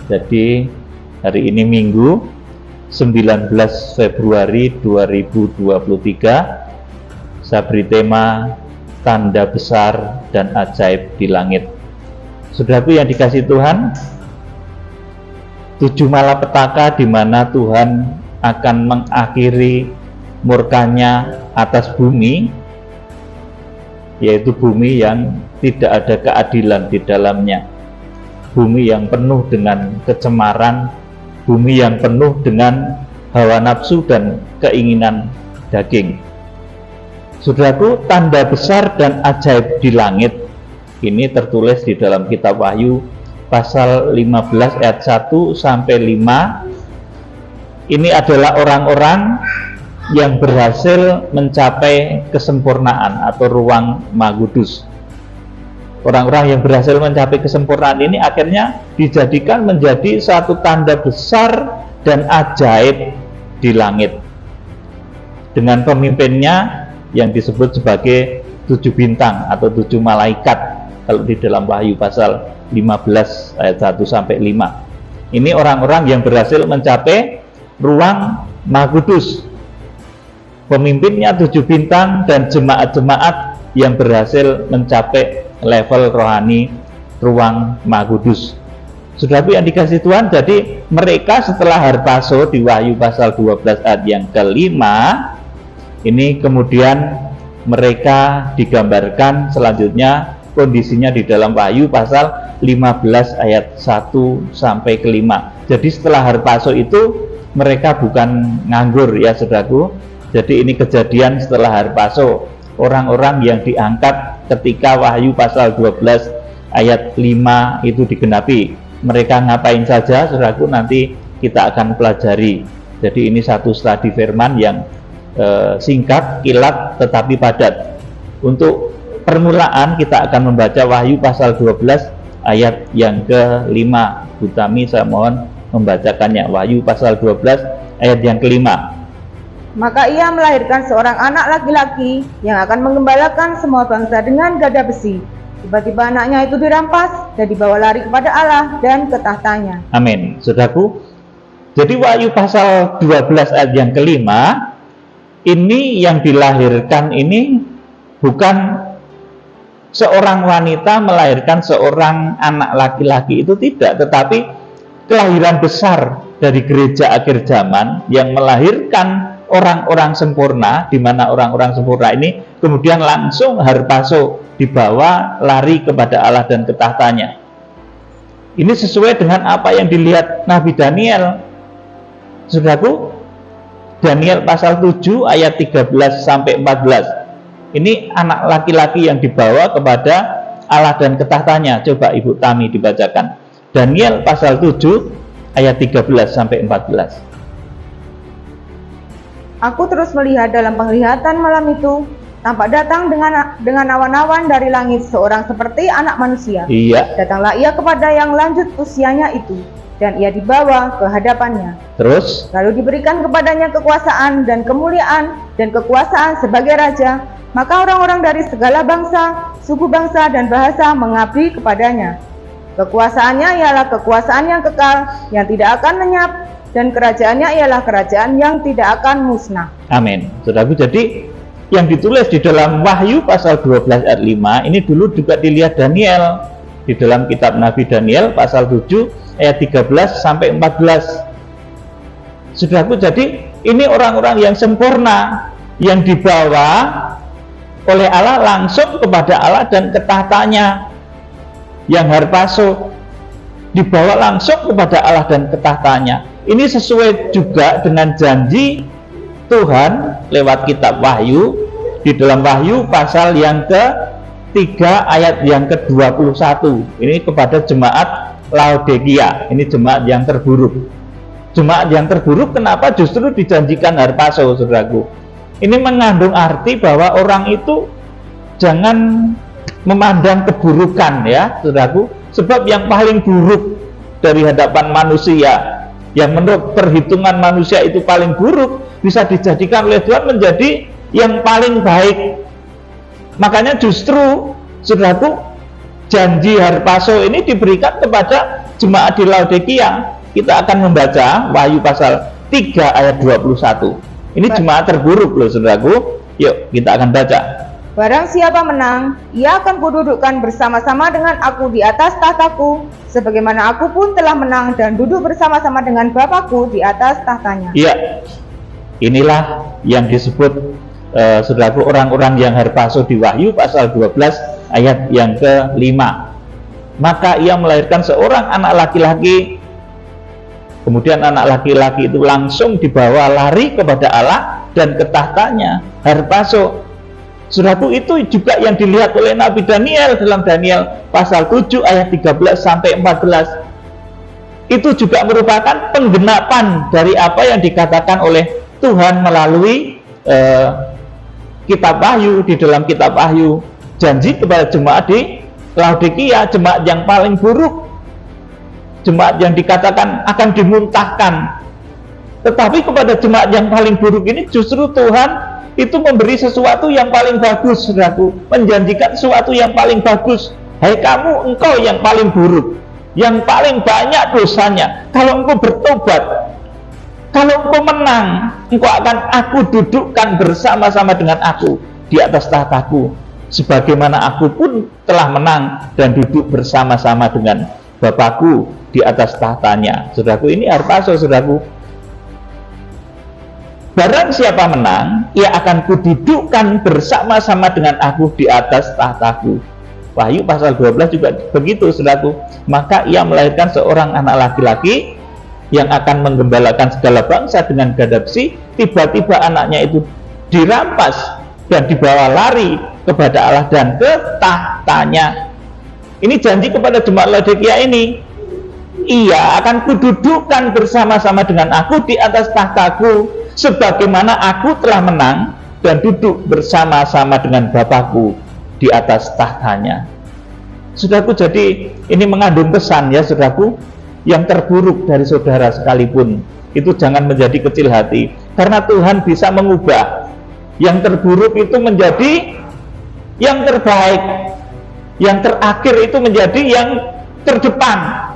Jadi hari ini Minggu 19 Februari 2023, saya beri tema tanda besar dan ajaib di langit. Saudaraku yang dikasih Tuhan, 7 malapetaka di mana Tuhan akan mengakhiri murkanya atas bumi, yaitu bumi yang tidak ada keadilan di dalamnya, bumi yang penuh dengan kecemaran, bumi yang penuh dengan hawa nafsu dan keinginan daging. Saudaraku, tanda besar dan ajaib di langit ini tertulis di dalam kitab Wahyu pasal 15 ayat 1 sampai 5. Ini adalah orang-orang yang berhasil mencapai kesempurnaan atau ruang Magudus. Orang-orang yang berhasil mencapai kesempurnaan ini akhirnya dijadikan menjadi satu tanda besar dan ajaib di langit, dengan pemimpinnya yang disebut sebagai 7 bintang atau 7 malaikat kalau di dalam Wahyu pasal 15 ayat 1 sampai 5. Ini orang-orang yang berhasil mencapai ruang Magudus, pemimpinnya 7 bintang dan jemaat-jemaat yang berhasil mencapai level rohani ruang Magudus. Saudaraku yang dikasih Tuhan, jadi mereka setelah harpaso di Wahyu pasal 12 ayat yang kelima, ini kemudian mereka digambarkan selanjutnya kondisinya di dalam Wahyu pasal 15 ayat 1 sampai ke 5. Jadi setelah harpaso itu mereka bukan nganggur ya saudaraku. Jadi ini kejadian setelah harpaso, orang-orang yang diangkat ketika Wahyu pasal 12 ayat 5 itu digenapi. Mereka ngapain saja saudaraku, nanti kita akan pelajari. Jadi ini satu studi firman yang singkat, kilat tetapi padat. Untuk permulaan kita akan membaca Wahyu pasal 12 ayat yang ke-5. Bu Tami, saya mohon membacakannya. Wahyu pasal 12 ayat yang ke-5. Maka ia melahirkan seorang anak laki-laki yang akan menggembalakan semua bangsa dengan gada besi. Tiba-tiba anaknya itu dirampas dan dibawa lari kepada Allah dan ke tahtanya. Amin. Saudaraku, jadi Wahyu pasal 12 ayat yang ke-5, ini yang dilahirkan ini bukan seorang wanita melahirkan seorang anak laki-laki, itu tidak, tetapi kelahiran besar dari gereja akhir zaman yang melahirkan orang-orang sempurna, di mana orang-orang sempurna ini kemudian langsung harpaso, dibawa lari kepada Allah dan ke tahtanya. Ini sesuai dengan apa yang dilihat Nabi Daniel. Saudaraku, Daniel pasal 7 ayat 13 sampai 14. Ini anak laki-laki yang dibawa kepada Allah dan ke tahtanya. Coba Ibu Tami dibacakan. Daniel pasal 7 ayat 13 sampai 14. Aku terus melihat dalam penglihatan malam itu, tampak datang dengan awan-awan dari langit seorang seperti anak manusia. Iya. Datanglah ia kepada yang lanjut usianya itu, dan ia dibawa ke hadapannya. Terus? Lalu diberikan kepadanya kekuasaan dan kemuliaan dan kekuasaan sebagai raja. Maka orang-orang dari segala bangsa, suku bangsa dan bahasa mengabdi kepadanya. Kekuasaannya ialah kekuasaan yang kekal, yang tidak akan lenyap, dan kerajaannya ialah kerajaan yang tidak akan musnah. Amin. Saudaraku, jadi yang ditulis di dalam Wahyu pasal 12 ayat 5 ini dulu juga dilihat Daniel di dalam kitab Nabi Daniel pasal 7 ayat 13 sampai 14. Saudaraku, jadi ini orang-orang yang sempurna yang dibawa oleh Allah langsung kepada Allah dan ke tahtanya. Yang harpaso dibawa langsung kepada Allah dan ke tahtanya. Ini sesuai juga dengan janji Tuhan lewat kitab Wahyu, di dalam Wahyu pasal yang ke-3 ayat yang ke-21. Ini kepada jemaat Laodikia. Ini jemaat yang terburuk. Jemaat yang terburuk kenapa justru dijanjikan harpaso, saudaraku? Ini mengandung arti bahwa orang itu jangan memandang keburukan ya, saudaraku. Sebab yang paling buruk dari hadapan manusia, yang menurut perhitungan manusia itu paling buruk, bisa dijadikan oleh Tuhan menjadi yang paling baik. Makanya justru, saudaraku, janji harpazo ini diberikan kepada jemaat di Laodikia. Kita akan membaca Wahyu pasal 3 ayat 21. Ini jemaat terburuk loh saudaraku. Yuk kita akan baca. Barang siapa menang, ia akan kududukkan bersama-sama dengan aku di atas tahtaku, sebagaimana aku pun telah menang dan duduk bersama-sama dengan Bapakku di atas tahtanya. Iya, inilah yang disebut saudaraku orang-orang yang harpazo di Wahyu pasal 12 ayat yang ke-5. Maka ia melahirkan seorang anak laki-laki, kemudian anak laki-laki itu langsung dibawa lari kepada Allah dan ke tahtanya. Harpazo, saudaraku, itu juga yang dilihat oleh Nabi Daniel dalam Daniel pasal 7 ayat 13 sampai 14. Itu juga merupakan penggenapan dari apa yang dikatakan oleh Tuhan melalui kitab Wahyu. Di dalam kitab Wahyu, janji kepada jemaat di Laodikia, jemaat yang paling buruk, jemaat yang dikatakan akan dimuntahkan. Tetapi kepada jemaat yang paling buruk ini justru Tuhan itu memberi sesuatu yang paling bagus, saudaraku, menjanjikan sesuatu yang paling bagus. Hai kamu, engkau yang paling buruk, yang paling banyak dosanya, kalau engkau bertobat, kalau engkau menang, engkau akan aku dudukkan bersama-sama dengan aku di atas tahtaku, sebagaimana aku pun telah menang dan duduk bersama-sama dengan Bapakku di atas tahtanya. Saudaraku, ini harpazo, saudaraku. Barang siapa menang, ia akan kududukkan bersama-sama dengan aku di atas tahtaku. Wahyu pasal 12 juga begitu, saudaraku. Maka ia melahirkan seorang anak laki-laki yang akan menggembalakan segala bangsa dengan gada besi. Tiba-tiba anaknya itu dirampas dan dibawa lari kepada Allah dan ke tahtanya. Ini janji kepada jemaat Laodikia ini. Ia akan kududukkan bersama-sama dengan aku di atas tahtaku, sebagaimana aku telah menang dan duduk bersama-sama dengan Bapakku di atas tahtanya. Saudaraku, jadi ini mengandung pesan ya saudaraku, yang terburuk dari saudara sekalipun itu jangan menjadi kecil hati, karena Tuhan bisa mengubah yang terburuk itu menjadi yang terbaik, yang terakhir itu menjadi yang terdepan.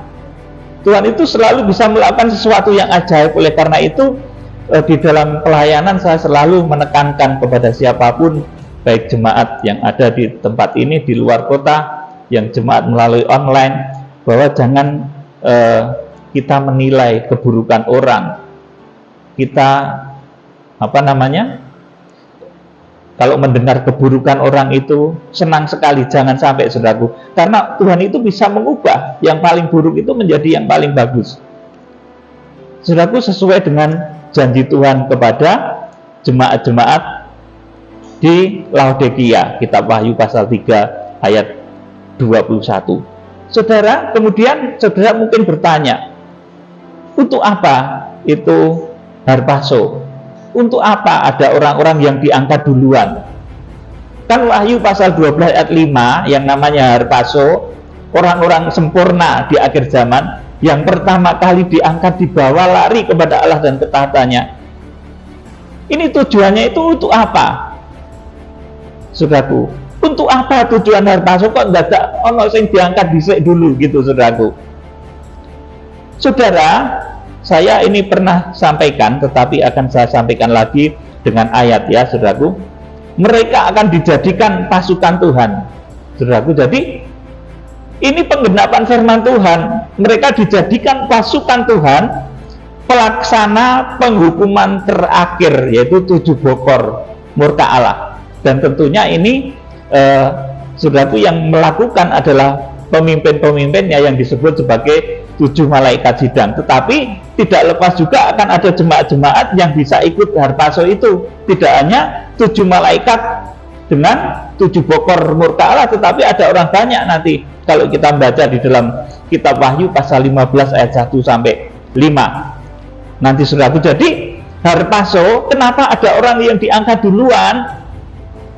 Tuhan itu selalu bisa melakukan sesuatu yang ajaib. Oleh karena itu di dalam pelayanan saya selalu menekankan kepada siapapun, baik jemaat yang ada di tempat ini, di luar kota, yang jemaat melalui online, bahwa jangan kita menilai keburukan orang. Kita kalau mendengar keburukan orang itu senang sekali, jangan sampai, saudaraku, karena Tuhan itu bisa mengubah yang paling buruk itu menjadi yang paling bagus. Saudaraku, sesuai dengan janji Tuhan kepada jemaat-jemaat di Laodikia, kitab Wahyu pasal 3 ayat 21. Saudara, kemudian saudara mungkin bertanya, untuk apa itu harpazo? Untuk apa ada orang-orang yang diangkat duluan? Kan Wahyu pasal 12 ayat 5 yang namanya harpazo, orang-orang sempurna di akhir zaman, yang pertama kali diangkat, dibawa lari kepada Allah dan ke tahtanya. Ini tujuannya itu untuk apa? Saudaraku, untuk apa tujuan harpazo? Kok enggak ada ono sing diangkat dhisik dulu gitu, saudaraku? Saudara, saya ini pernah sampaikan, tetapi akan saya sampaikan lagi dengan ayat ya, saudaraku. Mereka akan dijadikan pasukan Tuhan, saudaraku. Jadi ini penggenapan firman Tuhan. Mereka dijadikan pasukan Tuhan, pelaksana penghukuman terakhir, yaitu 7 bokor murka Allah. Dan tentunya ini saudaraku, yang melakukan adalah pemimpin-pemimpinnya yang disebut sebagai 7 malaikat sidang. Tetapi tidak lepas juga akan ada jemaat-jemaat yang bisa ikut harpazo itu. Tidak hanya 7 malaikat dengan 7 bokor murka Allah, tetapi ada orang banyak nanti. Kalau kita baca di dalam kitab Wahyu pasal 15 ayat 1 sampai 5. Nanti saudaraku, jadi harpazo, kenapa ada orang yang diangkat duluan?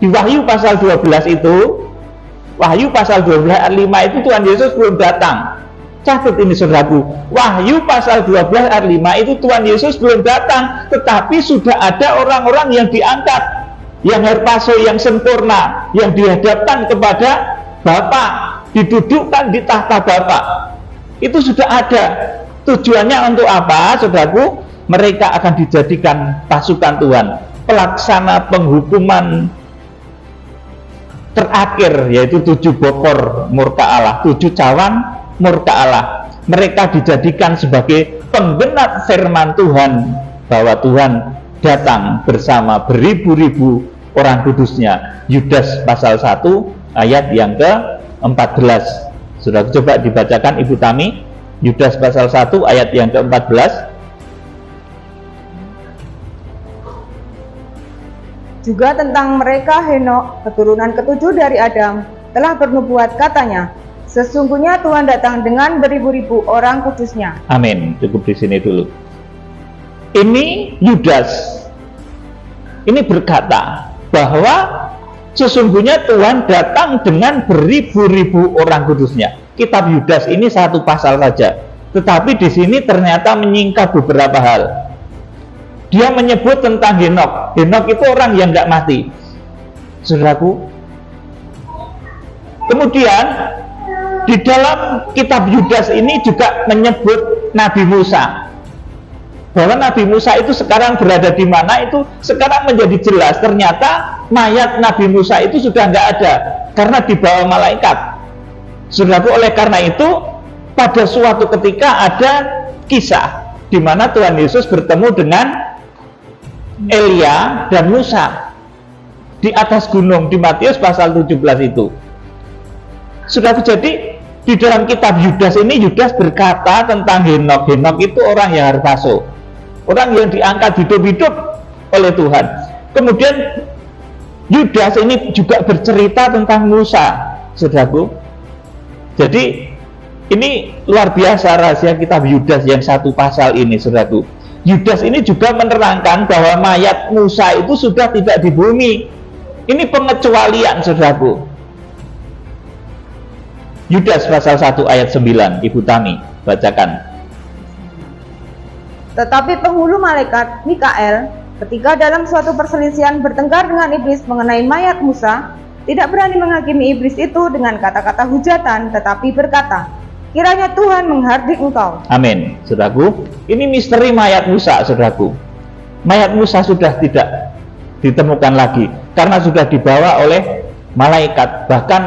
Di Wahyu pasal 12 itu, Wahyu pasal 12 ayat 5 itu Tuhan Yesus belum datang. Catat ini saudaraku, Wahyu pasal 12 ayat 5 itu Tuhan Yesus belum datang, tetapi sudah ada orang-orang yang diangkat, yang harpazo, yang sempurna, yang dihadapkan kepada Bapa didudukkan di tahta Bapa. Itu sudah ada. Tujuannya untuk apa, saudaraku? Mereka akan dijadikan pasukan Tuhan, pelaksana penghukuman terakhir, yaitu 7 bokor murka Allah, 7 cawan murka Allah. Mereka dijadikan sebagai penggenap firman Tuhan, bahwa Tuhan datang bersama beribu-ribu orang kudusnya. Yudas pasal 1 ayat yang ke-14. Sudah coba dibacakan Ibu Tami, Yudas pasal 1 ayat yang ke-14. Juga tentang mereka Henok, keturunan ke-7 dari Adam, telah bernubuat katanya, sesungguhnya Tuhan datang dengan beribu-ribu orang kudusnya. Amin. Cukup di sini dulu. Ini Yudas, ini berkata bahwa sesungguhnya Tuhan datang dengan beribu-ribu orang kudusnya. Kitab Yudas ini 1 pasal saja, tetapi di sini ternyata menyingkap beberapa hal. Dia menyebut tentang Henok. Henok itu orang yang nggak mati, saudaraku. Kemudian di dalam kitab Yudas ini juga menyebut Nabi Musa, bahwa Nabi Musa itu sekarang berada di mana, itu sekarang menjadi jelas. Ternyata mayat Nabi Musa itu sudah nggak ada karena dibawa malaikat, saudaraku. Oleh karena itu pada suatu ketika ada kisah di mana Tuhan Yesus bertemu dengan Elia dan Musa di atas gunung di Matius pasal 17 itu. Sudah jadi di dalam kitab Yudas ini, Yudas berkata tentang Henok. Henok itu orang yang harpaso, orang yang diangkat hidup-hidup oleh Tuhan. Kemudian Yudas ini juga bercerita tentang Musa, saudaraku. Jadi ini luar biasa rahasia kitab Yudas yang 1 pasal ini, saudaraku. Yudas ini juga menerangkan bahwa mayat Musa itu sudah tidak di bumi. Ini pengecualian, saudaraku. Yudas pasal 1 ayat 9, Ibu Tami, bacakan. Tetapi penghulu malaikat Mikael, ketika dalam suatu perselisihan bertengkar dengan iblis mengenai mayat Musa, tidak berani menghakimi iblis itu dengan kata-kata hujatan, tetapi berkata, kiranya Tuhan menghardik engkau. Amin. Saudaraku, ini misteri mayat Musa, saudaraku. Mayat Musa sudah tidak ditemukan lagi karena sudah dibawa oleh malaikat. Bahkan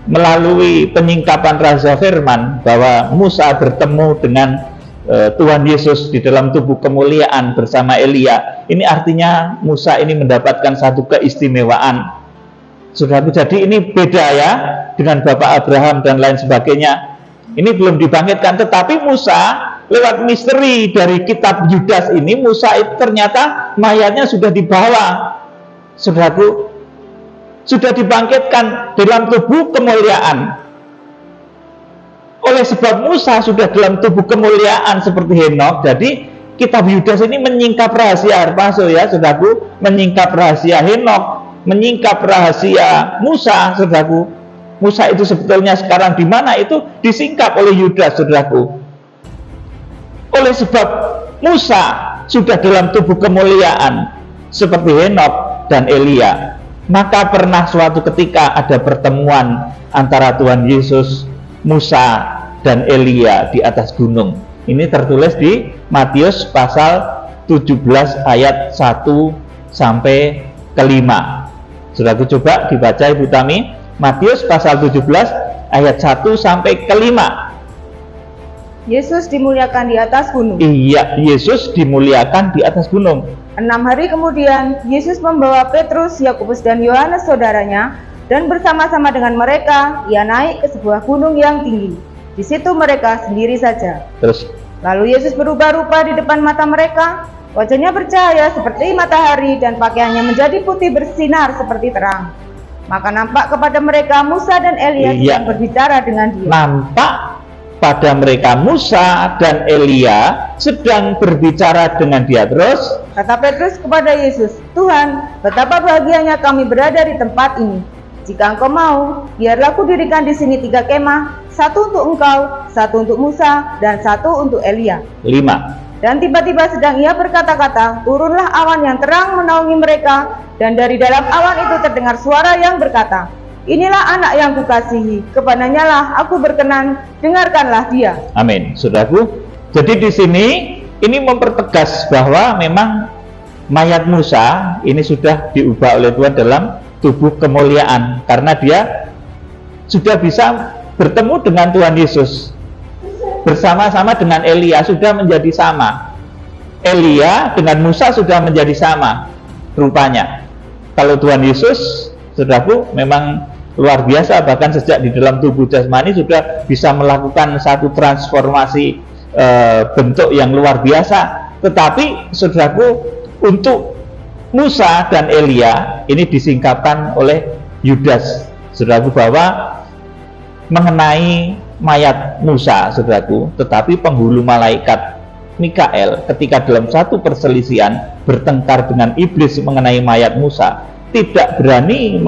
melalui penyingkapan rahasia firman bahwa Musa bertemu dengan Tuhan Yesus di dalam tubuh kemuliaan bersama Elia. Ini artinya Musa ini mendapatkan satu keistimewaan, saudaraku. Jadi ini beda ya dengan Bapak Abraham dan lain sebagainya. Ini belum dibangkitkan, tetapi Musa lewat misteri dari kitab Yudas ini, Musa itu ternyata mayatnya sudah dibawa, saudaraku, sudah dibangkitkan dalam tubuh kemuliaan. Oleh sebab Musa sudah dalam tubuh kemuliaan seperti Henok, jadi kitab Yudas ini menyingkap rahasia harpaso ya, saudaraku, menyingkap rahasia Henok, menyingkap rahasia Musa, saudaraku. Musa itu sebetulnya sekarang di mana, itu disingkap oleh Yudas, saudaraku. Oleh sebab Musa sudah dalam tubuh kemuliaan seperti Henok dan Elia, maka pernah suatu ketika ada pertemuan antara Tuhan Yesus, Musa, dan Elia di atas gunung. Ini tertulis di Matius pasal 17 ayat 1 sampai ke 5. Saudaraku, coba dibaca Ibu Tami. Matius pasal 17 ayat 1 sampai ke 5. Yesus dimuliakan di atas gunung. Iya, Yesus dimuliakan di atas gunung. 6 hari kemudian, Yesus membawa Petrus, Yakobus, dan Yohanes saudaranya, dan bersama-sama dengan mereka, ia naik ke sebuah gunung yang tinggi. Di situ mereka sendiri saja. Terus, lalu Yesus berubah rupa di depan mata mereka. Wajahnya bercahaya seperti matahari, dan pakaiannya menjadi putih bersinar seperti terang. Maka nampak kepada mereka Musa dan Elia yang berbicara dengan dia. Nampak pada mereka Musa dan Elia sedang berbicara dengan dia. Terus kata Petrus kepada Yesus, Tuhan, betapa bahagianya kami berada di tempat ini. Jika engkau mau, biarlah aku dirikan di sini 3 kemah, 1 untuk engkau, 1 untuk Musa, dan 1 untuk Elia. 5. Dan tiba-tiba sedang ia berkata-kata, turunlah awan yang terang menaungi mereka, dan dari dalam awan itu terdengar suara yang berkata, Inilah anak yang kukasihi, kepadanya lah aku berkenan, dengarkanlah dia. Amin. Saudaraku, jadi di sini ini mempertegas bahwa memang mayat Musa ini sudah diubah oleh Tuhan dalam tubuh kemuliaan, karena dia sudah bisa bertemu dengan Tuhan Yesus. Bersama-sama dengan Elia sudah menjadi sama. Elia dengan Musa sudah menjadi sama rupanya. Kalau Tuhan Yesus, saudaraku, memang luar biasa, bahkan sejak di dalam tubuh jasmani sudah bisa melakukan satu transformasi bentuk yang luar biasa. Tetapi saudaraku, untuk Musa dan Elia ini disingkapkan oleh Yudas, saudaraku, bahwa mengenai mayat Musa, saudaraku, tetapi penghulu malaikat Mikael ketika dalam satu perselisihan bertengkar dengan iblis mengenai mayat Musa, tidak berani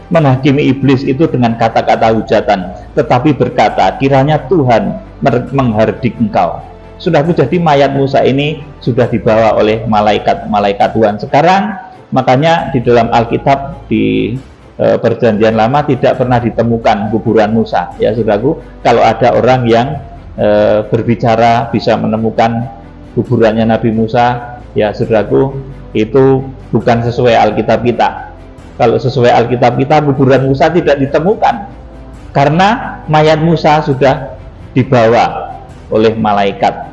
menghakimi iblis itu dengan kata-kata hujatan, tetapi berkata, kiranya Tuhan menghardik engkau. Saudaraku, jadi mayat Musa ini sudah dibawa oleh malaikat Tuhan. Sekarang makanya di dalam Alkitab di Perjanjian Lama tidak pernah ditemukan kuburan Musa. Ya saudaraku, kalau ada orang yang berbicara bisa menemukan kuburannya Nabi Musa, ya saudaraku, itu bukan sesuai Alkitab kita. Kalau sesuai Alkitab kita, kuburan Musa tidak ditemukan, karena mayat Musa sudah dibawa oleh malaikat.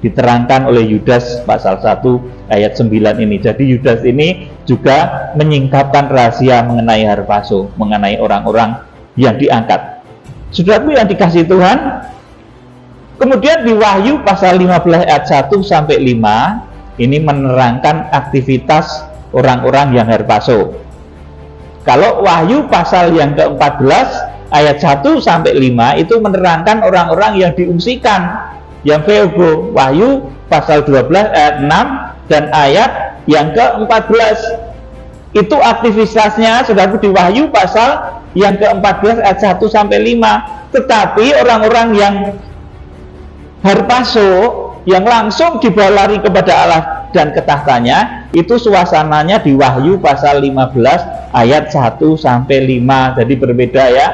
Diterangkan oleh Yudas pasal 1 ayat 9 ini. Jadi Yudas ini juga menyingkapkan rahasia mengenai harpazo, mengenai orang-orang yang diangkat. Saudaraku yang dikasihi Tuhan, kemudian di Wahyu pasal 15 ayat 1 sampai 5 ini menerangkan aktivitas orang-orang yang harpazo. Kalau Wahyu pasal yang ke-14 ayat 1 sampai 5 itu menerangkan orang-orang yang diungsikan, yang Feogo. Wahyu pasal 12 ayat 6 dan ayat yang ke-14 itu aktivitasnya, saudaraku, di Wahyu pasal yang ke-14 ayat 1 sampai 5. Tetapi orang-orang yang harpazo, yang langsung dibawa lari kepada Allah dan ke tahtanya, itu suasananya di Wahyu pasal 15 ayat 1 sampai 5. Jadi berbeda ya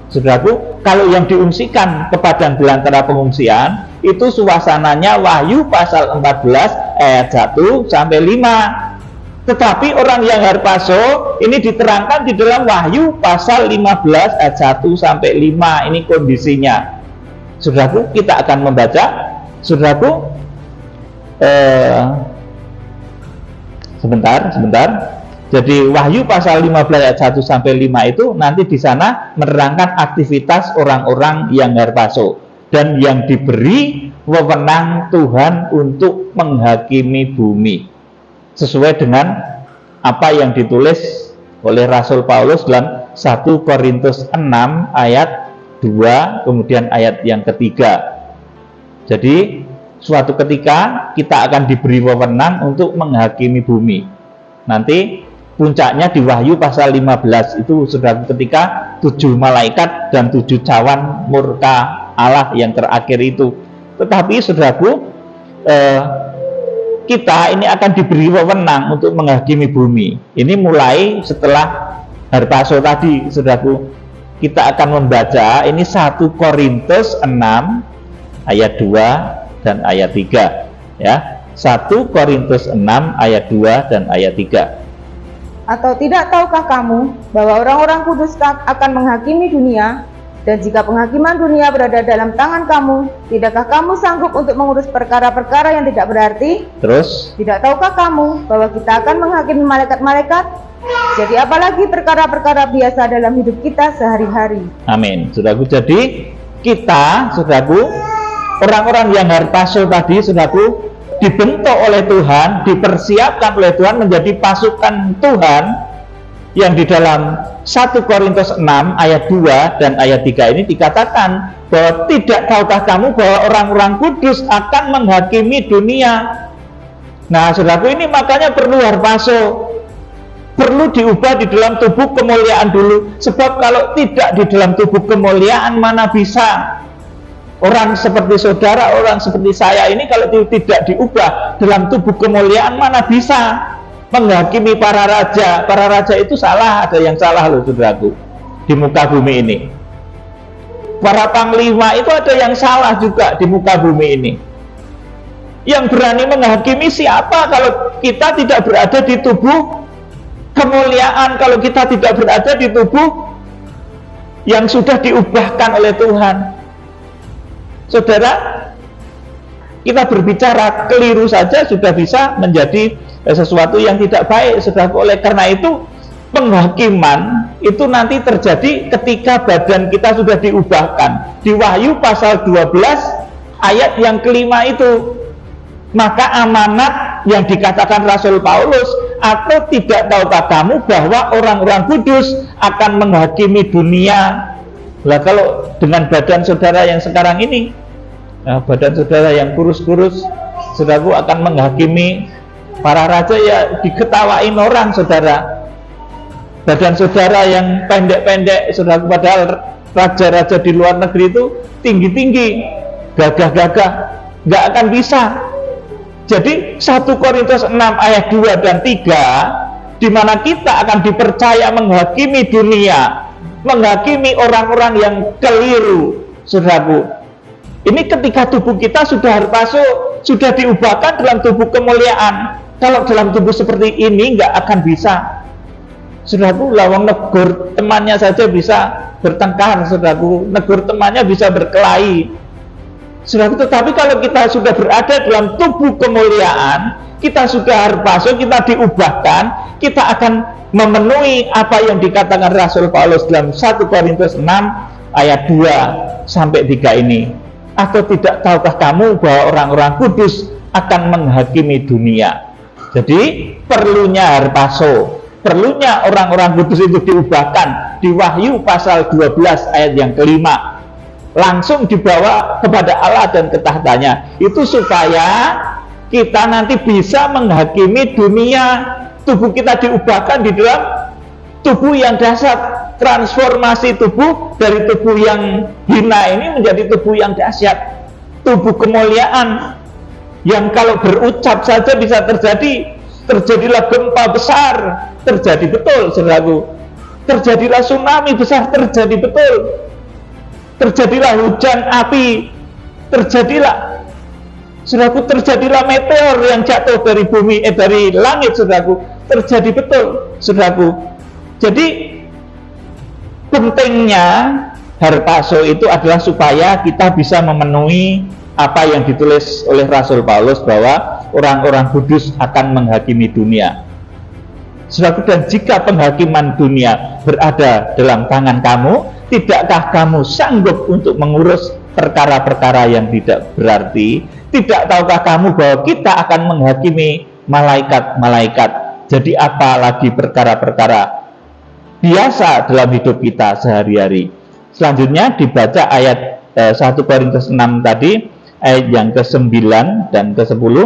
saudaraku. Kalau yang diungsikan ke padang belantara pengungsian itu suasananya Wahyu pasal 14 ayat 1 sampai 5. Tetapi orang yang harpazo ini diterangkan di dalam Wahyu pasal 15 ayat 1 sampai 5. Ini kondisinya. Saudaraku, kita akan membaca, saudaraku, sebentar. Jadi Wahyu pasal 15 ayat 1 sampai 5 itu nanti di sana menerangkan aktivitas orang-orang yang harpazo dan yang diberi wewenang Tuhan untuk menghakimi bumi, sesuai dengan apa yang ditulis oleh Rasul Paulus dalam 1 Korintus 6 ayat 2 kemudian ayat yang ketiga. Jadi suatu ketika kita akan diberi wewenang untuk menghakimi bumi. Nanti puncaknya di Wahyu pasal 15 itu sudah ketika 7 malaikat dan 7 cawan murka Allah yang terakhir itu. Tetapi saudaraku, kita ini akan diberi wewenang untuk menghakimi bumi. Ini mulai setelah harpazo tadi, saudaraku. Kita akan membaca ini 1 Korintus 6 ayat 2 dan ayat 3 ya. 1 Korintus 6 ayat 2 dan ayat 3. Atau tidak tahukah kamu bahwa orang-orang kudus akan menghakimi dunia? Dan jika penghakiman dunia berada dalam tangan kamu, tidakkah kamu sanggup untuk mengurus perkara-perkara yang tidak berarti? Terus, tidak tahukah kamu bahwa kita akan menghakimi malaikat-malaikat? Jadi apalagi perkara-perkara biasa dalam hidup kita sehari-hari. Amin. Saudaraku, jadi kita, saudaraku, orang-orang yang harpazo tadi, saudaraku, dibentuk oleh Tuhan, dipersiapkan oleh Tuhan menjadi pasukan Tuhan yang di dalam 1 Korintus 6 ayat 2 dan ayat 3 ini dikatakan bahwa tidak tahukah kamu bahwa orang-orang kudus akan menghakimi dunia. Nah, saudaraku, ini makanya perlu harpazo, perlu diubah di dalam tubuh kemuliaan dulu, sebab kalau tidak di dalam tubuh kemuliaan mana bisa. Orang seperti saudara, orang seperti saya ini kalau tidak diubah dalam tubuh kemuliaan mana bisa. menghakimi para raja. Para raja itu salah, ada yang salah loh saudaraku di muka bumi ini. Para panglima itu ada yang salah juga di muka bumi ini. Yang berani menghakimi siapa kalau kita tidak berada di tubuh kemuliaan, kalau kita tidak berada di tubuh yang sudah diubahkan oleh Tuhan. Saudara, kita berbicara keliru saja sudah bisa menjadi sesuatu yang tidak baik, saudara. Oleh karena itu, penghakiman itu nanti terjadi ketika badan kita sudah diubahkan. Di Wahyu pasal 12 ayat yang kelima itu, maka amanat yang dikatakan Rasul Paulus, atau tidak tahukah kamu bahwa orang-orang kudus akan menghakimi dunia. Lah kalau dengan badan saudara yang sekarang ini, badan saudara yang kurus-kurus, saudaraku akan menghakimi para raja, ya diketawain orang, saudara. Badan saudara yang pendek-pendek, saudaraku, padahal raja-raja di luar negeri itu tinggi-tinggi, gagah-gagah, nggak akan bisa. Jadi 1 Korintus 6 ayat 2 dan 3, di mana kita akan dipercaya menghakimi dunia, menghakimi orang-orang yang keliru, saudaraku. Ini ketika tubuh kita sudah harpaso, sudah diubahkan dalam tubuh kemuliaan. Kalau dalam tubuh seperti ini nggak akan bisa, saudaraku. Lawang negur temannya saja bisa bertengkar, saudaraku. Negur temannya bisa berkelahi, saudaraku. Tetapi kalau kita sudah berada dalam tubuh kemuliaan, kita sudah harpaso, kita diubahkan, kita akan memenuhi apa yang dikatakan Rasul Paulus dalam 1 Korintus 6 ayat 2 sampai 3 ini. Atau tidak tahukah kamu bahwa orang-orang kudus akan menghakimi dunia? Jadi perlunya harpaso, perlunya orang-orang kudus itu diubahkan di Wahyu pasal 12 ayat yang kelima, langsung dibawa kepada Allah dan ke tahtanya. Itu supaya kita nanti bisa menghakimi dunia. Tubuh kita diubahkan di dalam tubuh yang dahsyat, transformasi tubuh dari tubuh yang hina ini menjadi tubuh yang dahsyat, tubuh kemuliaan yang kalau berucap saja bisa terjadi. Terjadilah gempa besar, terjadi betul, saudaraku. Terjadilah tsunami besar, terjadi betul. Terjadilah hujan api, terjadilah, saudaraku, terjadilah meteor yang jatuh dari bumi, dari langit, saudaraku, terjadi betul, saudaraku. Jadi pentingnya harpaso itu adalah supaya kita bisa memenuhi apa yang ditulis oleh Rasul Paulus bahwa orang-orang kudus akan menghakimi dunia. Saudaraku, dan jika penghakiman dunia berada dalam tangan kamu, tidakkah kamu sanggup untuk mengurus perkara-perkara yang tidak berarti? Tidak tahukah kamu bahwa kita akan menghakimi malaikat-malaikat? Jadi apalagi perkara-perkara biasa dalam hidup kita sehari-hari. Selanjutnya dibaca ayat 1 Korintus 6 tadi, ayat yang ke-9 dan ke-10.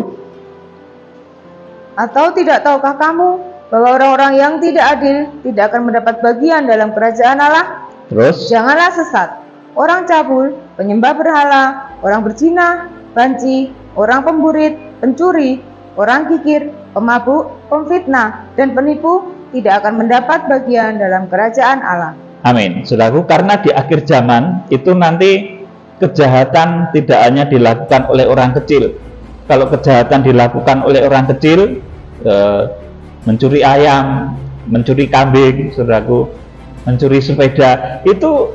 Atau tidak tahukah kamu bahwa orang-orang yang tidak adil tidak akan mendapat bagian dalam kerajaan Allah? Terus, janganlah sesat, orang cabul, penyembah berhala, orang berzina, banci, orang pemburit, pencuri, orang kikir, pemabuk, pemfitnah, dan penipu tidak akan mendapat bagian dalam kerajaan Allah. Amin. Saudaraku, karena di akhir zaman itu nanti kejahatan tidak hanya dilakukan oleh orang kecil. Kalau kejahatan dilakukan oleh orang kecil, mencuri ayam, mencuri kambing, saudaraku, mencuri sepeda, itu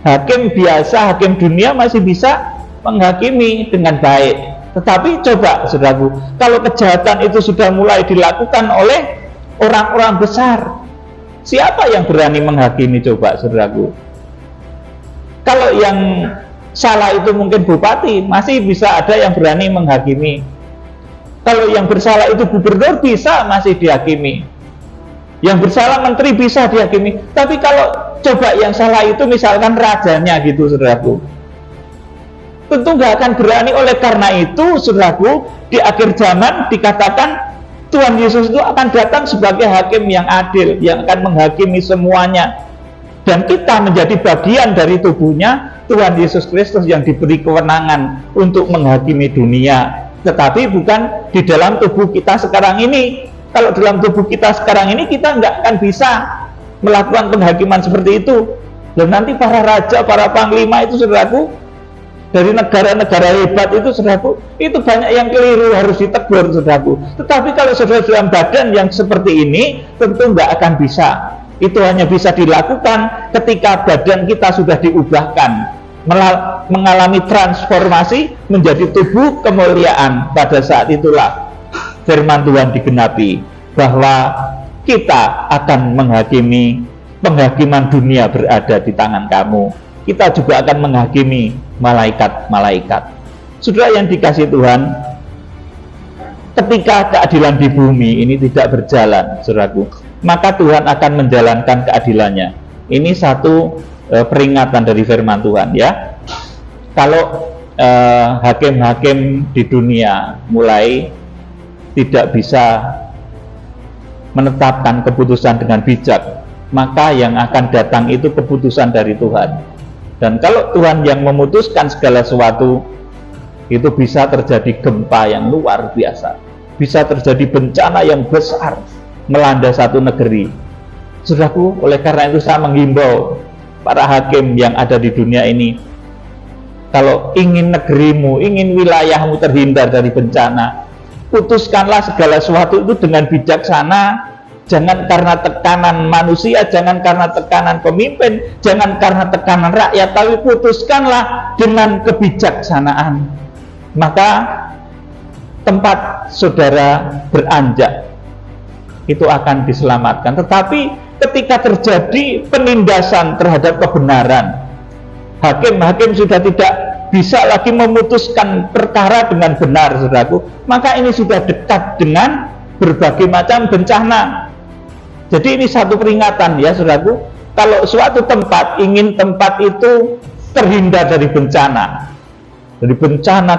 hakim biasa, hakim dunia masih bisa menghakimi dengan baik. Tetapi coba, saudaraku, kalau kejahatan itu sudah mulai dilakukan oleh orang-orang besar, siapa yang berani menghakimi, coba, saudaraku? Kalau yang salah itu mungkin bupati, masih bisa ada yang berani menghakimi. Kalau yang bersalah itu gubernur, bisa masih dihakimi. Yang bersalah menteri bisa dihakimi. Tapi kalau coba yang salah itu misalkan rajanya gitu, saudaraku, tentu nggak akan berani. Oleh karena itu, saudaraku, di akhir zaman dikatakan Tuhan Yesus itu akan datang sebagai hakim yang adil, yang akan menghakimi semuanya. Dan kita menjadi bagian dari tubuhnya Tuhan Yesus Kristus yang diberi kewenangan untuk menghakimi dunia. Tetapi bukan di dalam tubuh kita sekarang ini. Kalau dalam tubuh kita sekarang ini, kita nggak akan bisa melakukan penghakiman seperti itu. Dan nanti para raja, para panglima itu, saudaraku, dari negara-negara hebat itu, saudaraku, itu banyak yang keliru, harus ditegur, saudaraku. Tetapi kalau saudara dalam badan yang seperti ini, tentu nggak akan bisa. Itu hanya bisa dilakukan ketika badan kita sudah diubahkan, mengalami transformasi menjadi tubuh kemuliaan. Pada saat itulah firman Tuhan digenapi, bahwa kita akan menghakimi, penghakiman dunia berada di tangan kamu. Kita juga akan menghakimi malaikat-malaikat. Saudara yang dikasihi Tuhan, ketika keadilan di bumi ini tidak berjalan, saudaraku, maka Tuhan akan menjalankan keadilannya. Ini satu peringatan dari firman Tuhan, ya. Kalau hakim-hakim di dunia mulai tidak bisa menetapkan keputusan dengan bijak, maka yang akan datang itu keputusan dari Tuhan. Dan kalau Tuhan yang memutuskan segala sesuatu, itu bisa terjadi gempa yang luar biasa, bisa terjadi bencana yang besar melanda satu negeri. Saudaraku, oleh karena itu saya menghimbau para hakim yang ada di dunia ini, kalau ingin negerimu, ingin wilayahmu terhindar dari bencana, putuskanlah segala sesuatu itu dengan bijaksana. Jangan karena tekanan manusia, jangan karena tekanan pemimpin, jangan karena tekanan rakyat, tapi putuskanlah dengan kebijaksanaan. Maka tempat saudara beranjak itu akan diselamatkan. Tetapi ketika terjadi penindasan terhadap kebenaran, hakim-hakim sudah tidak bisa lagi memutuskan perkara dengan benar, saudaraku, maka ini sudah dekat dengan berbagai macam bencana. Jadi ini satu peringatan, ya saudaraku, kalau suatu tempat ingin tempat itu terhindar dari bencana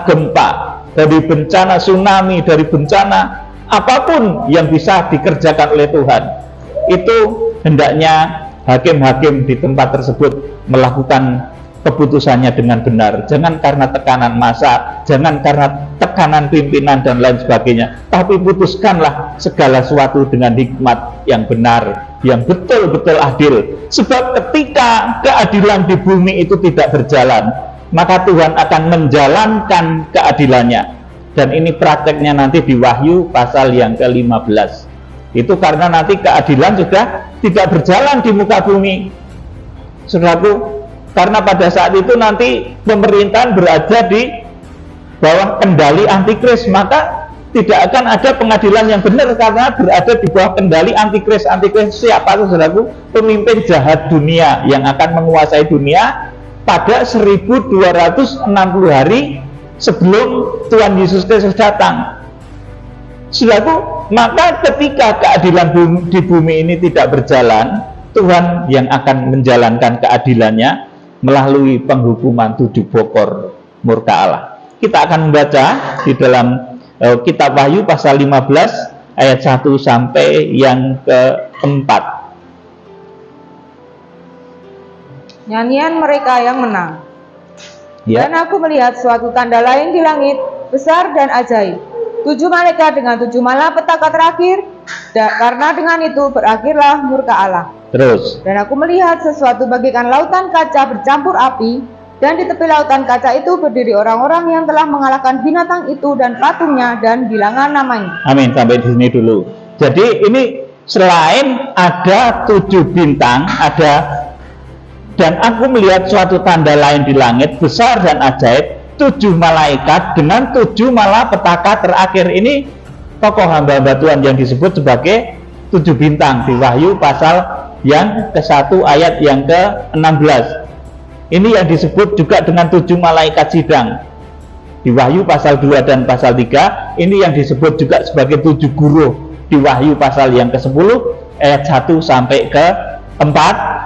gempa, dari bencana tsunami, dari bencana apapun yang bisa dikerjakan oleh Tuhan, itu hendaknya hakim-hakim di tempat tersebut melakukan keputusannya dengan benar. Jangan karena tekanan massa, jangan karena tekanan pimpinan dan lain sebagainya, tapi putuskanlah segala sesuatu dengan hikmat yang benar, yang betul-betul adil. Sebab ketika keadilan di bumi itu tidak berjalan, maka Tuhan akan menjalankan keadilannya. Dan ini prakteknya nanti di Wahyu pasal yang ke-15. Itu karena nanti keadilan sudah tidak berjalan di muka bumi, saudaraku. Karena pada saat itu nanti pemerintahan berada di bawah kendali antikris, maka tidak akan ada pengadilan yang benar karena berada di bawah kendali antikris. Antikris siapa, saudaraku? Pemimpin jahat dunia yang akan menguasai dunia pada 1260 hari sebelum Tuhan Yesus Kristus datang. Saudaraku, maka ketika keadilan di bumi ini tidak berjalan, Tuhan yang akan menjalankan keadilannya melalui penghukuman 7 bokor murka Allah. Kita akan membaca di dalam kitab Wahyu pasal 15 ayat 1 sampai yang ke-4. Nyanyian mereka yang menang. Ya. Dan aku melihat suatu tanda lain di langit, besar dan ajaib. 7 malaikat dengan 7 malapetaka terakhir, karena dengan itu berakhirlah murka Allah. Terus. Dan aku melihat sesuatu bagaikan lautan kaca bercampur api, dan di tepi lautan kaca itu berdiri orang-orang yang telah mengalahkan binatang itu dan patungnya dan bilangan namanya. Amin. Sampai di sini dulu. Jadi ini selain ada 7 bintang, dan aku melihat suatu tanda lain di langit besar dan ajaib, 7 malaikat dengan 7 malapetaka terakhir. Ini tokoh hamba-hamba Tuhan yang disebut sebagai 7 bintang di Wahyu pasal yang ke-1 ayat yang ke-16. Ini yang disebut juga dengan 7 malaikat sidang di Wahyu pasal 2 dan pasal 3. Ini yang disebut juga sebagai 7 guru di Wahyu pasal yang ke-10 ayat 1 sampai ke-4.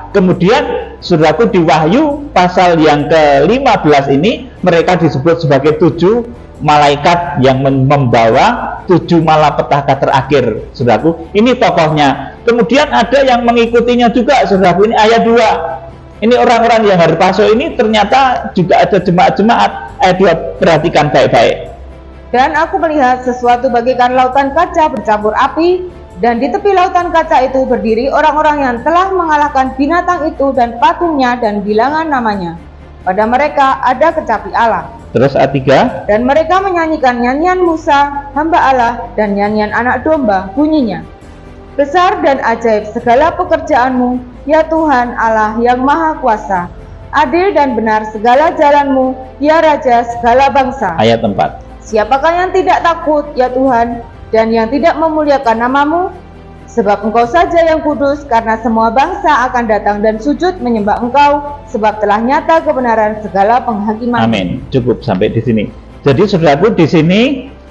Kemudian saudaraku, di Wahyu pasal yang ke-15 ini mereka disebut sebagai 7 malaikat yang membawa 7 malapetaka terakhir, saudaraku. Ini tokohnya. Kemudian ada yang mengikutinya juga, saudaraku. Ini ayat 2. Ini orang-orang yang harpaso ini ternyata juga ada jemaat-jemaat. Ayat 2, perhatikan baik-baik. Dan aku melihat sesuatu bagaikan lautan kaca bercampur api, Dan di tepi lautan kaca itu berdiri orang-orang yang telah mengalahkan binatang itu dan patungnya dan bilangan namanya. Pada mereka ada kecapi Allah. Terus ayat 3. Dan mereka menyanyikan nyanyian Musa, hamba Allah, dan nyanyian anak domba, bunyinya. Besar dan ajaib segala pekerjaanmu, ya Tuhan Allah yang maha kuasa. Adil dan benar segala jalanmu, ya Raja segala bangsa. Ayat 4. Siapakah yang tidak takut, ya Tuhan, dan yang tidak memuliakan namamu? Sebab engkau saja yang kudus, karena semua bangsa akan datang dan sujud menyembah engkau, sebab telah nyata kebenaran segala penghakiman. Amin. Cukup sampai di sini. Jadi saudaraku, di sini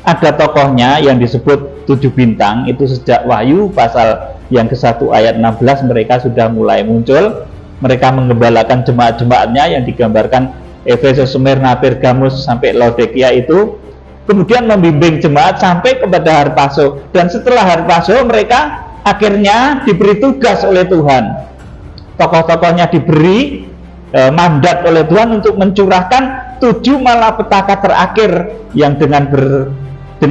ada tokohnya yang disebut 7 bintang. Itu sejak Wahyu pasal yang ke-1 ayat 16 mereka sudah mulai muncul. Mereka menggembalakan jemaat-jemaatnya yang digambarkan Efesus, Smyrna, Pergamus sampai Laodikia itu. Kemudian membimbing jemaat sampai kepada Harpaso. Dan setelah Harpaso mereka akhirnya diberi tugas oleh Tuhan. Tokoh-tokohnya diberi mandat oleh Tuhan untuk mencurahkan 7 malapetaka terakhir yang dengan 7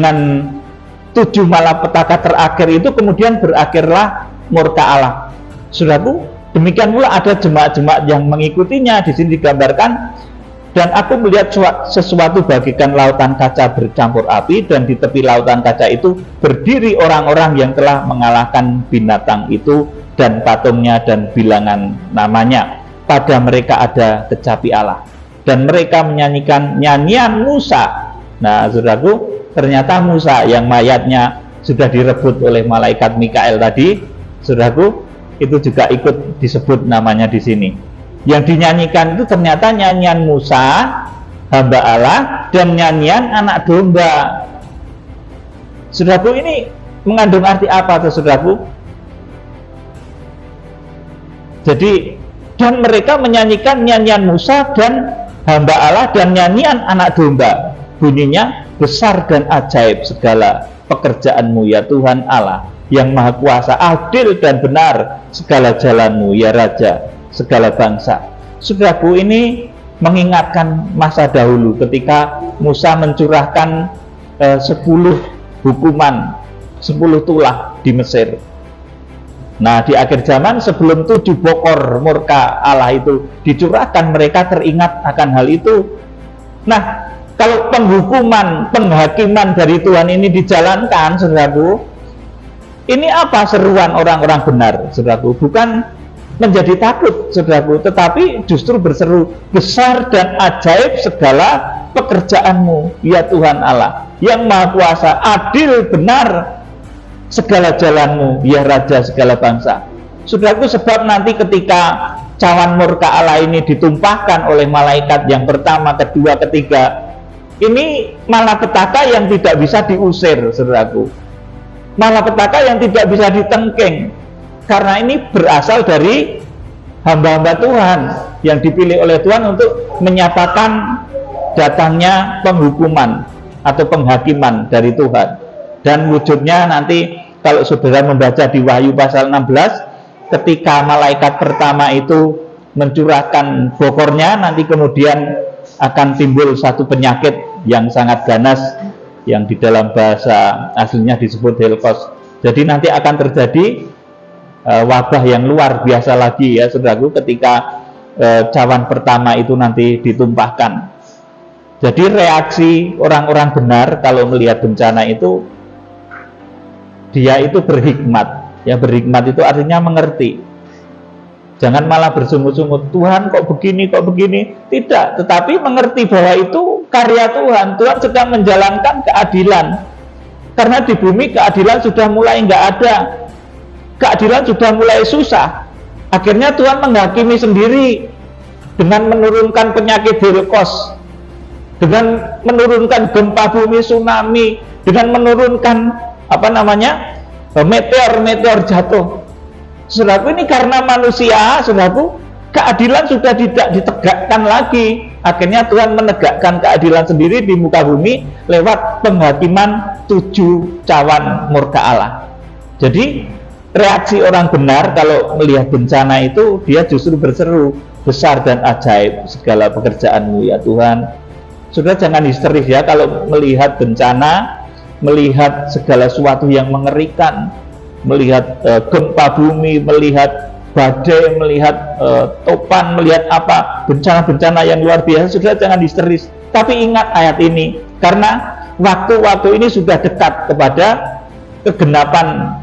malapetaka terakhir itu kemudian berakhirlah murka Allah. Saudaraku, demikian pula ada jemaat-jemaat yang mengikutinya. Di sini digambarkan, dan aku melihat sesuatu bagikan lautan kaca bercampur api, dan di tepi lautan kaca itu berdiri orang-orang yang telah mengalahkan binatang itu dan patungnya dan bilangan namanya. Pada mereka ada kecapi Allah, dan mereka menyanyikan nyanyian Musa. Nah, saudaraku, ternyata Musa yang mayatnya sudah direbut oleh malaikat Mikael tadi, saudaraku, itu juga ikut disebut namanya di sini. Yang dinyanyikan itu ternyata nyanyian Musa, hamba Allah, dan nyanyian anak domba. Saudaraku, ini mengandung arti apa tuh, saudaraku? Jadi, dan mereka menyanyikan nyanyian Musa dan hamba Allah dan nyanyian anak domba. Bunyinya, besar dan ajaib segala pekerjaanmu, ya Tuhan Allah yang maha kuasa, adil dan benar segala jalanmu, ya Raja segala bangsa. Saudaraku, ini mengingatkan masa dahulu ketika Musa mencurahkan 10 hukuman, 10 tulah di Mesir. Nah, di akhir zaman sebelum 7 bokor murka Allah itu dicurahkan, mereka teringat akan hal itu. Nah, kalau penghukuman, penghakiman dari Tuhan ini dijalankan, saudaraku, ini apa seruan orang-orang benar, saudaraku? Bukan menjadi takut, saudaraku, tetapi justru berseru, besar dan ajaib segala pekerjaanmu, ya Tuhan Allah yang maha kuasa, adil benar segala jalanmu, ya Raja segala bangsa. Saudaraku, sebab nanti ketika cawan murka Allah ini ditumpahkan oleh malaikat yang pertama, kedua, ketiga, ini malapetaka yang tidak bisa diusir, saudaraku, malapetaka yang tidak bisa ditengking, karena ini berasal dari hamba-hamba Tuhan yang dipilih oleh Tuhan untuk menyatakan datangnya penghukuman atau penghakiman dari Tuhan. Dan wujudnya nanti kalau saudara membaca di Wahyu pasal 16, ketika malaikat pertama itu mencurahkan bokornya, nanti kemudian akan timbul satu penyakit yang sangat ganas yang di dalam bahasa aslinya disebut Helkos. Jadi nanti akan terjadi wabah yang luar biasa lagi, ya saudaraku, ketika cawan pertama itu nanti ditumpahkan. Jadi reaksi orang-orang benar kalau melihat bencana itu, dia itu berhikmat. Ya, berhikmat itu artinya mengerti. Jangan malah bersungut-sungut, Tuhan kok begini, kok begini. Tidak, tetapi mengerti bahwa itu karya Tuhan. Tuhan sedang menjalankan keadilan. Karena di bumi keadilan sudah mulai nggak ada. Keadilan sudah mulai susah. Akhirnya Tuhan menghakimi sendiri dengan menurunkan penyakit Helkos, dengan menurunkan gempa bumi, tsunami, dengan menurunkan meteor jatuh. Saudaraku, ini karena manusia, saudaraku, keadilan sudah tidak ditegakkan lagi. Akhirnya Tuhan menegakkan keadilan sendiri di muka bumi lewat penghakiman 7 cawan murka Allah. Jadi reaksi orang benar kalau melihat bencana itu, dia justru berseru, besar dan ajaib segala pekerjaanmu, ya Tuhan. Saudara, jangan histeris ya kalau melihat bencana, melihat segala sesuatu yang mengerikan. melihat gempa bumi, melihat badai, melihat topan, melihat apa bencana-bencana yang luar biasa, sudah jangan histeris. Tapi ingat ayat ini, karena waktu-waktu ini sudah dekat kepada kegenapan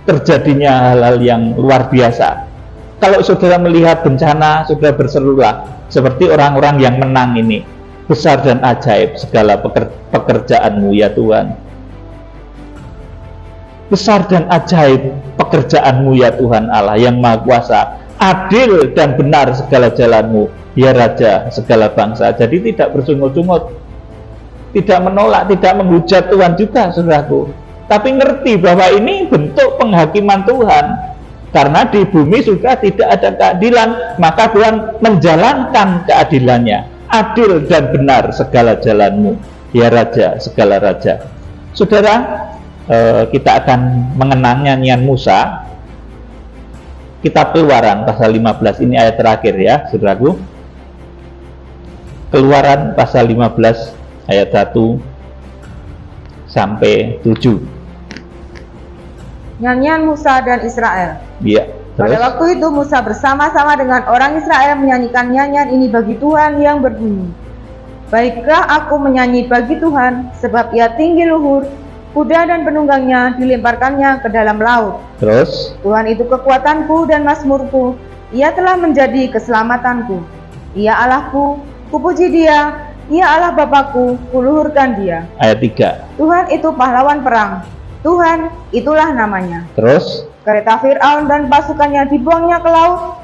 terjadinya hal-hal yang luar biasa. Kalau saudara melihat bencana, saudara berserulah seperti orang-orang yang menang ini. Besar dan ajaib segala pekerjaanmu ya Tuhan. Besar dan ajaib pekerjaanmu ya Tuhan Allah yang Maha Kuasa. Adil dan benar segala jalanmu ya Raja segala bangsa. Jadi tidak bersungut-sungut, tidak menolak, tidak menghujat Tuhan juga, saudaraku, tapi ngerti bahwa ini bentuk penghakiman Tuhan. Karena di bumi sudah tidak ada keadilan, maka Tuhan menjalankan keadilannya. Adil dan benar segala jalanmu ya Raja segala raja. Saudara, kita akan mengenang nyanyian Musa, kitab Keluaran pasal 15. Ini ayat terakhir ya, saudaraku. Keluaran pasal 15 ayat 1 sampai 7. Nyanyian Musa dan Israel. Iya. Pada waktu itu Musa bersama-sama dengan orang Israel menyanyikan nyanyian ini bagi Tuhan yang berbunyi, baiklah aku menyanyi bagi Tuhan, sebab ia tinggi luhur, kuda dan penunggangnya dilemparkannya ke dalam laut. Terus, Tuhan itu kekuatanku dan mazmurku, ia telah menjadi keselamatanku. Ia Allahku, kupuji dia, ia Allah Bapakku, kuluhurkan dia. Ayat 3. Tuhan itu pahlawan perang, Tuhan itulah namanya. Terus, kereta Fir'aun dan pasukannya dibuangnya ke laut,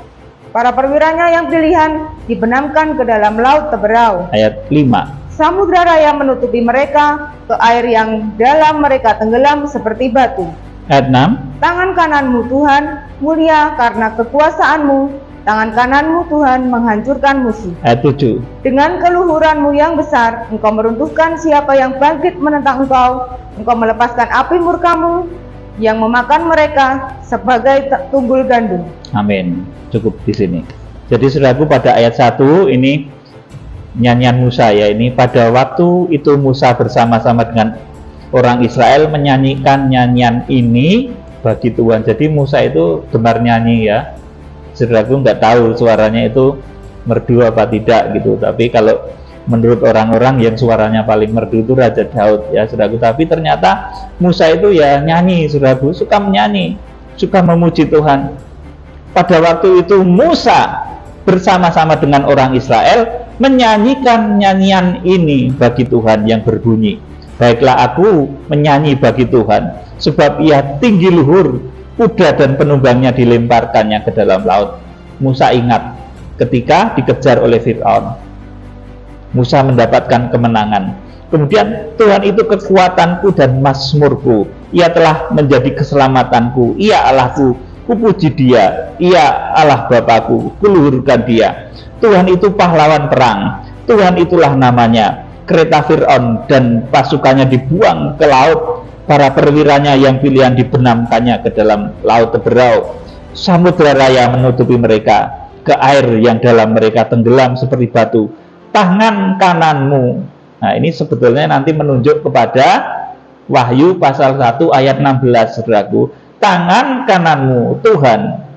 para perwiranya yang pilihan dibenamkan ke dalam laut teberau. Ayat 5. Samudra raya menutupi mereka, ke air yang dalam mereka tenggelam seperti batu. Ayat 6. Tangan kananmu Tuhan mulia karena kekuasaanmu, tangan kananmu Tuhan menghancurkan musuh. Ayat 7. Dengan keluhuranmu yang besar, engkau meruntuhkan siapa yang bangkit menentang engkau melepaskan api murkamu yang memakan mereka sebagai tunggul gandum. Amin. Cukup di sini. Jadi saudaraku, pada ayat 1 ini nyanyian Musa ya, ini pada waktu itu Musa bersama-sama dengan orang Israel menyanyikan nyanyian ini bagi Tuhan. Jadi Musa itu gemar nyanyi ya. Saudaraku, nggak tahu suaranya itu merdu apa tidak gitu. Tapi kalau menurut orang-orang yang suaranya paling merdu itu Raja Daud ya, saudaraku. Tapi ternyata Musa itu ya nyanyi, saudaraku, suka menyanyi, suka memuji Tuhan. Pada waktu itu Musa bersama-sama dengan orang Israel menyanyikan nyanyian ini bagi Tuhan yang berbunyi, baiklah aku menyanyi bagi Tuhan, sebab ia tinggi luhur, kuda dan penunggangnya dilemparkannya ke dalam laut. Musa ingat ketika dikejar oleh Fir'aun, Musa mendapatkan kemenangan. Kemudian Tuhan itu kekuatanku dan mazmurku, ia telah menjadi keselamatanku, ia Allahku, kupuji dia, ia Allah Bapakku, kuluhurkan dia. Tuhan itu pahlawan perang, Tuhan itulah namanya. Kereta Fir'aun dan pasukannya dibuang ke laut, para perwiranya yang pilihan dibenamkannya ke dalam laut teberau. Samudra raya menutupi mereka, ke air yang dalam mereka tenggelam seperti batu. Tangan kananmu, nah ini sebetulnya nanti menunjuk kepada Wahyu pasal 1 ayat 16, saudaraku. Tangan kananmu Tuhan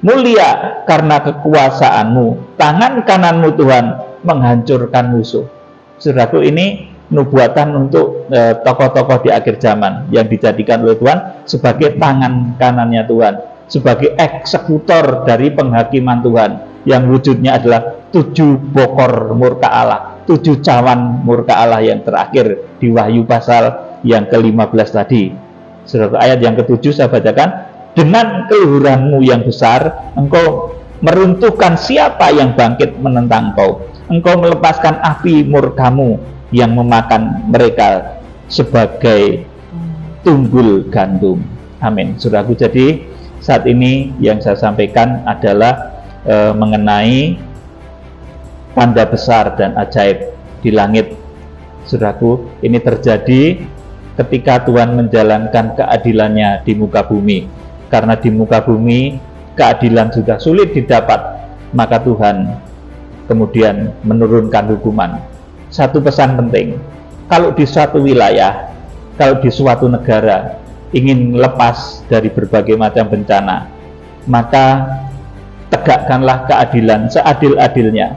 mulia karena kekuasaanmu, tangan kananmu Tuhan menghancurkan musuh. Saudaraku, ini nubuatan untuk tokoh-tokoh di akhir zaman yang dijadikan oleh Tuhan sebagai tangan kanannya Tuhan, sebagai eksekutor dari penghakiman Tuhan, yang wujudnya adalah 7 bokor murka Allah, 7 cawan murka Allah yang terakhir di Wahyu pasal yang ke-15 tadi. Saudara, ayat yang ke-7 saya bacakan. Dengan keluhuranmu yang besar, engkau meruntuhkan siapa yang bangkit menentang engkau. Engkau melepaskan api murkamu yang memakan mereka sebagai tunggul gandum. Amin. Saudaraku, jadi saat ini yang saya sampaikan adalah mengenai tanda besar dan ajaib di langit. Saudaraku, ini terjadi ketika Tuhan menjalankan keadilannya di muka bumi. Karena di muka bumi keadilan sudah sulit didapat, maka Tuhan kemudian menurunkan hukuman. Satu pesan penting, kalau di suatu wilayah, kalau di suatu negara ingin lepas dari berbagai macam bencana, maka tegakkanlah keadilan seadil-adilnya.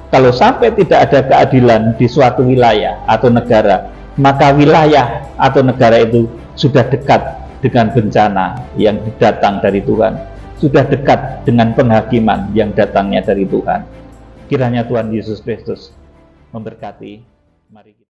Kalau sampai tidak ada keadilan di suatu wilayah atau negara, maka wilayah atau negara itu sudah dekat dengan bencana yang datang dari Tuhan, sudah dekat dengan penghakiman yang datangnya dari Tuhan. Kiranya Tuhan Yesus Kristus memberkati. Mari kita